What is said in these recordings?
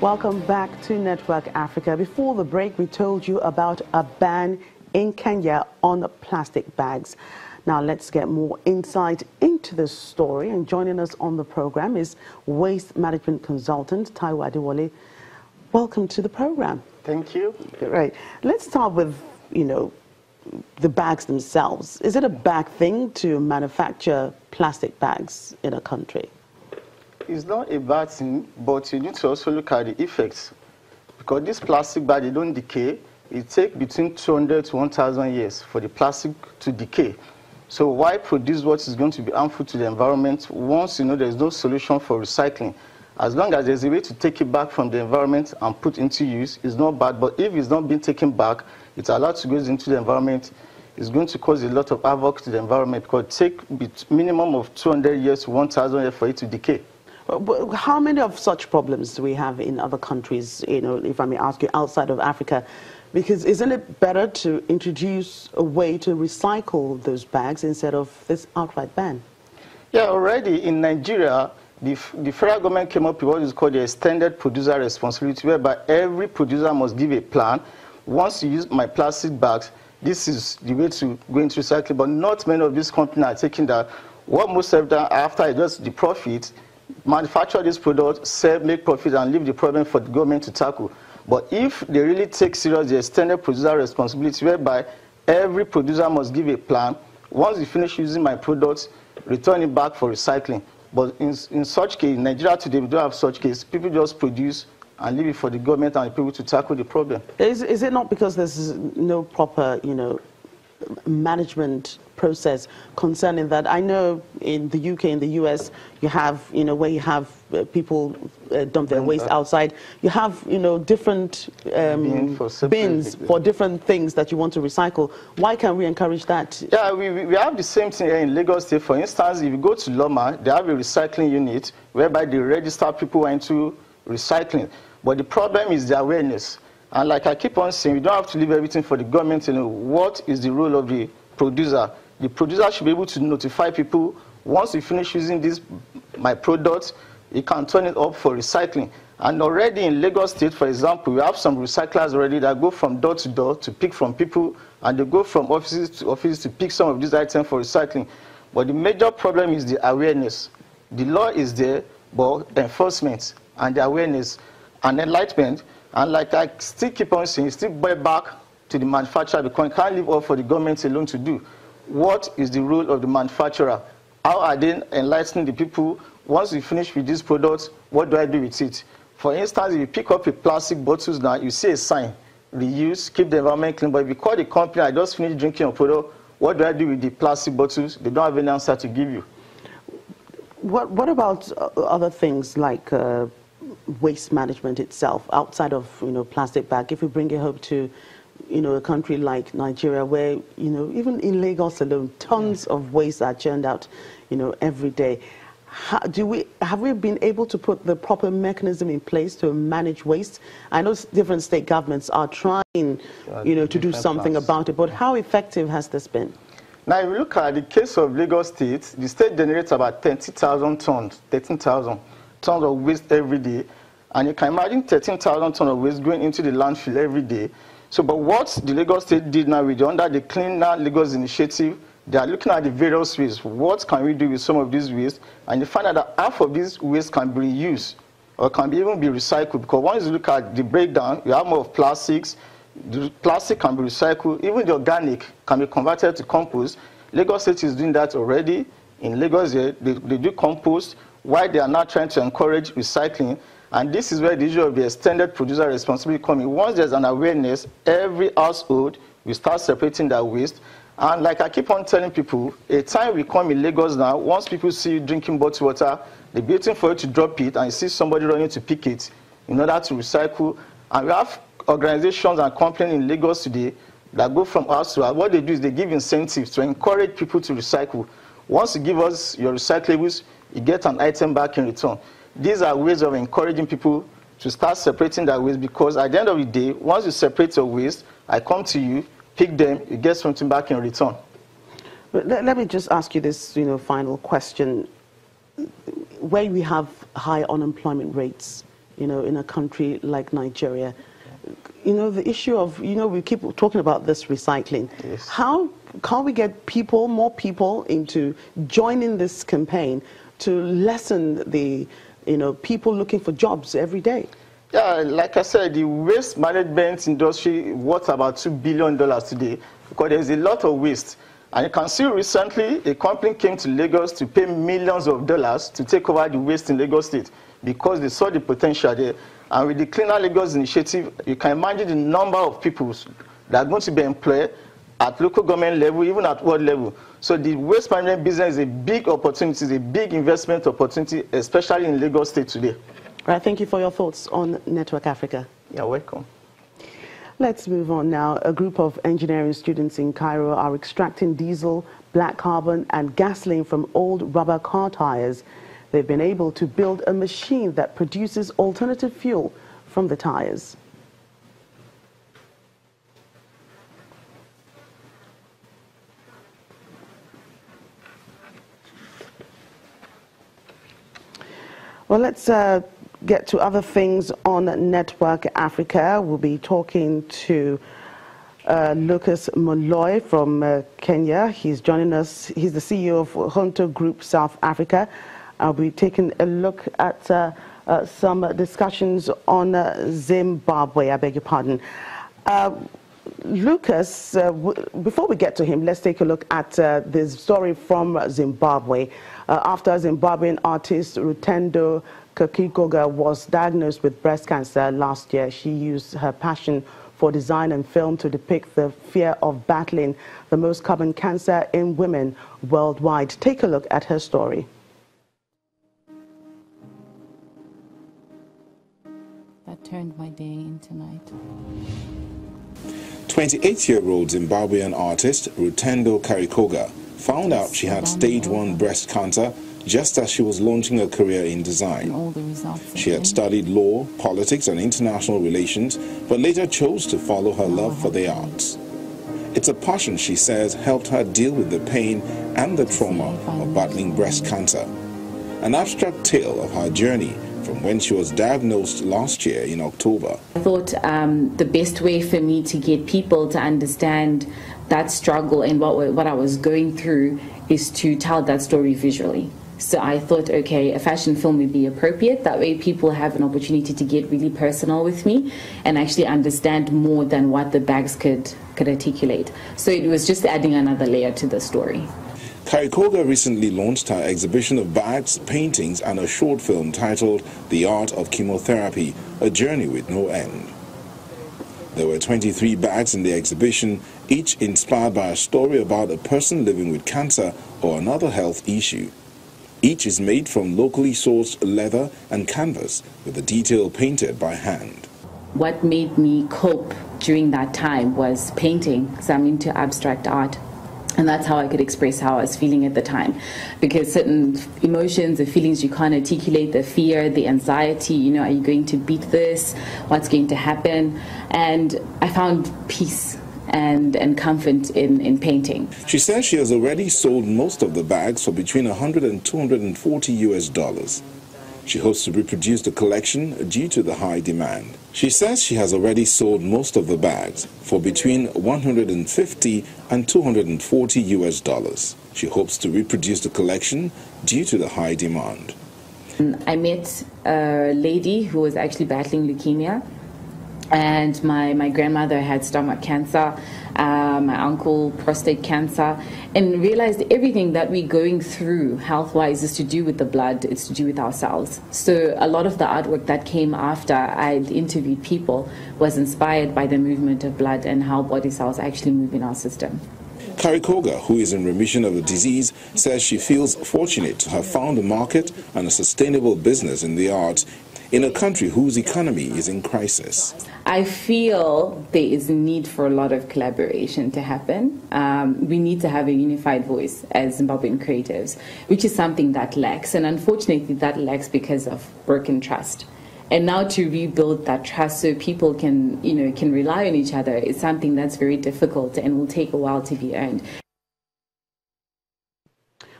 Welcome back to Network Africa. Before the break, we told you about a ban in Kenya on plastic bags. Now, let's get more insight into this story. And joining us on the program is waste management consultant Taiwo Adewale. Welcome to the program. Thank you. Right. Let's start with, the bags themselves. Is it a bad thing to manufacture plastic bags in a country? It's not a bad thing, but you need to also look at the effects. Because this plastic bag, they don't decay. It takes between 200 to 1,000 years for the plastic to decay. So why produce what is going to be harmful to the environment once there's no solution for recycling? As long as there's a way to take it back from the environment and put into use, it's not bad. But if it's not being taken back, it's allowed to go into the environment, it's going to cause a lot of havoc to the environment because it takes minimum of 200 years to 1,000 years for it to decay. How many of such problems do we have in other countries, if I may ask you, outside of Africa? Because isn't it better to introduce a way to recycle those bags instead of this outright ban? Yeah, already in Nigeria, the federal government came up with what is called the extended producer responsibility, whereby every producer must give a plan. Once you use my plastic bags, this is the way to go into recycling. But not many of these companies are taking that. What most of them, after just the profit, manufacture this product, sell, make profit, and leave the problem for the government to tackle. But if they really take serious the extended producer responsibility, whereby every producer must give a plan, once you finish using my products, return it back for recycling. But in such case, in Nigeria today, we don't have such case. People just produce and leave it for the government and the people to tackle the problem. Is it not because there's no proper, management process concerning that? I know in the UK, in the US, you have, where you have people dump their waste outside. You have, different bins for different things that you want to recycle. Why can't we encourage that? Yeah, we have the same thing here in Lagos State. For instance, if you go to Loma, they have a recycling unit whereby they register people into recycling. But the problem is the awareness. And like I keep on saying, we don't have to leave everything for the government to know what is the role of the producer. The producer should be able to notify people, once you finish using my product, you can turn it up for recycling. And already in Lagos State, for example, we have some recyclers already that go from door to door to pick from people, and they go from offices to pick some of these items for recycling. But the major problem is the awareness. The law is there, but enforcement and the awareness and enlightenment. And like I still keep on saying, still buy back to the manufacturer, because you can't leave all for the government alone to do. What is the role of the manufacturer? How are they enlightening the people? Once you finish with these products, what do I do with it? For instance, if you pick up a plastic bottles now, you see a sign, reuse, keep the environment clean. But if you call the company, I just finished drinking a product, what do I do with the plastic bottles? They don't have any answer to give you. What about other things like waste management itself, outside of plastic bag? If we bring it home to a country like Nigeria, where even in Lagos alone, tons of waste are churned out every day. Have we been able to put the proper mechanism in place to manage waste? I know different state governments are trying to do something about it, but how effective has this been? Now, if you look at the case of Lagos State, the state generates about 13,000 tons of waste every day. And you can imagine 13,000 tons of waste going into the landfill every day. So, but what the Lagos State did now under the Cleaner Lagos initiative, they are looking at the various ways. What can we do with some of these waste? And you find out that half of these waste can be reused or can even be recycled. Because once you look at the breakdown, you have more of plastics. The plastic can be recycled. Even the organic can be converted to compost. Lagos State is doing that already. In Lagos, they do compost, while they are now trying to encourage recycling. And this is where the issue of the extended producer responsibility comes in. Once there's an awareness, every household will start separating their waste. And like I keep on telling people, a time will come in Lagos now, once people see you drinking bottled water, they're waiting for you to drop it, and you see somebody running to pick it in order to recycle. And we have organizations and companies in Lagos today that go from house to house. What they do is they give incentives to encourage people to recycle. Once you give us your recyclables, you get an item back in return. These are ways of encouraging people to start separating their waste, because at the end of the day, once you separate your waste, I come to you, pick them, you get something back in return. But let me just ask you this, final question. Where we have high unemployment rates, in a country like Nigeria. The issue of, we keep talking about this recycling. Yes. How can we get more people into joining this campaign to lessen the, people looking for jobs every day? Yeah, like I said, the waste management industry worth about $2 billion today because there's a lot of waste. And you can see recently a company came to Lagos to pay millions of dollars to take over the waste in Lagos State because they saw the potential there. And with the Cleaner Lagos initiative, you can imagine the number of people that are going to be employed at local government level, even at world level. So the waste management business is a big opportunity, a big investment opportunity, especially in Lagos State today. All right, thank you for your thoughts on Network Africa. You're welcome. Let's move on now. A group of engineering students in Cairo are extracting diesel, black carbon and gasoline from old rubber car tires. They've been able to build a machine that produces alternative fuel from the tires. Well, let's get to other things on Network Africa. We'll be talking to Lucas Molloy from Kenya. He's joining us. He's the CEO of Hunter Group South Africa. I'll be taking a look at some discussions on Zimbabwe. I beg your pardon. Lucas, before we get to him, let's take a look at this story from Zimbabwe. After Zimbabwean artist Rutendo Kakikoga was diagnosed with breast cancer last year, she used her passion for design and film to depict the fear of battling the most common cancer in women worldwide. Take a look at her story. That turned my day into night. 28-year-old Zimbabwean artist Rutendo Kakikoga found out she had stage 1 breast cancer just as she was launching a career in design. She had studied law, politics and international relations, but later chose to follow her love for the arts. It's a passion, she says, helped her deal with the pain and the trauma of battling breast cancer. An abstract tale of her journey from when she was diagnosed last year in October. I thought the best way for me to get people to understand that struggle and what I was going through is to tell that story visually. So I thought, okay, a fashion film would be appropriate. That way people have an opportunity to get really personal with me and actually understand more than what the bags could articulate. So it was just adding another layer to the story. Kakikoga recently launched her exhibition of bags, paintings and a short film titled The Art of Chemotherapy, A Journey with No End. There were 23 bags in the exhibition, each inspired by a story about a person living with cancer or another health issue. Each is made from locally sourced leather and canvas with the detail painted by hand. What made me cope during that time was painting, because I'm into abstract art. And that's how I could express how I was feeling at the time. Because certain emotions or feelings you can't articulate, the fear, the anxiety, are you going to beat this? What's going to happen? And I found peace and comfort in painting. She says she has already sold most of the bags for between $100 and $240. She hopes to reproduce the collection due to the high demand. She says she has already sold most of the bags for between $150 and $240. She hopes to reproduce the collection due to the high demand. I met a lady who was actually battling leukemia, and my grandmother had stomach cancer, my uncle prostate cancer, and realized everything that we're going through health-wise is to do with the blood, it's to do with our cells. So a lot of the artwork that came after I'd interviewed people was inspired by the movement of blood and how body cells actually move in our system. Kakikoga, who is in remission of the disease, says she feels fortunate to have found a market and a sustainable business in the arts in a country whose economy is in crisis. I feel there is a need for a lot of collaboration to happen. We need to have a unified voice as Zimbabwean creatives, which is something that lacks. And unfortunately, that lacks because of broken trust. And now to rebuild that trust so people can rely on each other is something that's very difficult and will take a while to be earned.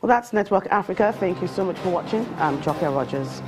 Well, that's Network Africa. Thank you so much for watching. I'm Jokia Rogers.